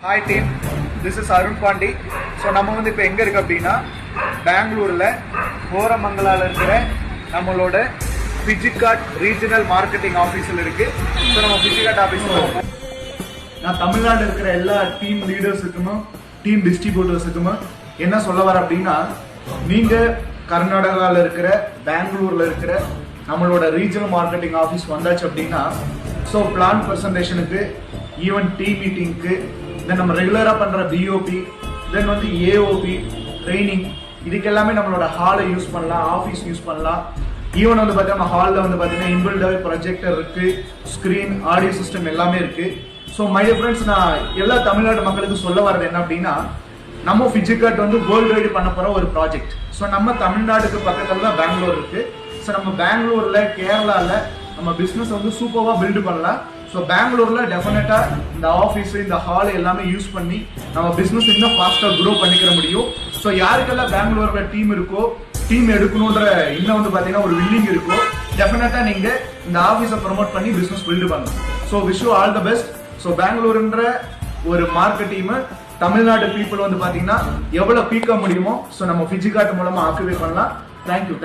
Hi team, this is Arun Pandi. So நம்ம வந்து இப்போ எங்க இருக்கு அப்படின்னா பெங்களூர்ல கோரமங்கலால இருக்கிற நம்மளோட பிஜிகாட் ரீஜனல் மார்க்கெட்டிங் ஆஃபீஸில் இருக்கு. ஸோ நம்ம பிஜிகாட் ஆஃபீஸில் நான் தமிழ்நாட்டில் இருக்கிற எல்லா டீம் லீடர்ஸுக்குமே டீம் டிஸ்ட்ரிபியூட்டர்ஸுக்குமே என்ன சொல்ல வர அப்படின்னா, நீங்க கர்நாடகாவில் இருக்கிற பெங்களூர்ல இருக்கிற நம்மளோட ரீஜனல் மார்க்கெட்டிங் ஆஃபீஸ் வந்தாச்சு அப்படின்னா, ஸோ பிளான் ப்ரெசன்டேஷனுக்கு, ஈவன் டீம் மீட்டிங்க்கு, தென் நம்ம ரெகுலராக பண்ணுற பிஓபி, தென் வந்து ஏஓபி ட்ரைனிங், இதுக்கு எல்லாமே நம்மளோட ஹாலை யூஸ் பண்ணலாம், ஆஃபீஸ் யூஸ் பண்ணலாம். ஈவன் வந்து பார்த்தீங்கன்னா நம்ம ஹாலில் வந்து பார்த்தீங்கன்னா இன்பில்டாகவே ப்ரொஜெக்டர் இருக்கு, ஸ்க்ரீன், ஆடியோ சிஸ்டம் எல்லாமே இருக்கு. ஸோ மை டியர் ஃப்ரெண்ட்ஸ், நான் எல்லா தமிழ்நாட்டு மக்களுக்கு சொல்ல வர்றது என்ன அப்படின்னா, நம்ம பிஜிகாட் வந்து வேர்ல்டு வைடு பண்ண போகிற ஒரு ப்ராஜெக்ட். ஸோ நம்ம தமிழ்நாடுக்கு பக்கத்தில் தான் பெங்களூர் இருக்கு. ஸோ நம்ம பெங்களூர்ல, கேரளாவில் நம்ம பிஸ்னஸ் வந்து சூப்பராக பில்டு பண்ணலாம். ஸோ பெங்களூர்ல டெஃபினட்டா இந்த ஆஃபீஸ், இந்த ஹால் எல்லாமே யூஸ் பண்ணி நம்ம பிஸ்னஸ் இன்னும் ஃபாஸ்ட்டாக க்ரோ பண்ணிக்கிற முடியும். ஸோ யாருக்கெல்லாம் பெங்களூர்ல டீம் இருக்கோ, டீம் எடுக்கணுன்ற இன்னும் வந்து பார்த்தீங்கன்னா ஒரு வில்லிங் இருக்கோ, டெஃபினட்டா நீங்க இந்த ஆஃபீஸை ப்ரொமோட் பண்ணி பிஸ்னஸ் பில்டு பண்ணலாம். So wish you all the best. So பெங்களூர்ன்ற ஒரு மார்க்கெட் டீம் தமிழ்நாடு பீப்புள் வந்து பார்த்தீங்கன்னா எவ்வளோ பீக்க முடியுமோ ஸோ நம்ம பிஜிகாட் மூலமா ஆக்குவே பண்ணலாம். தேங்க்யூ.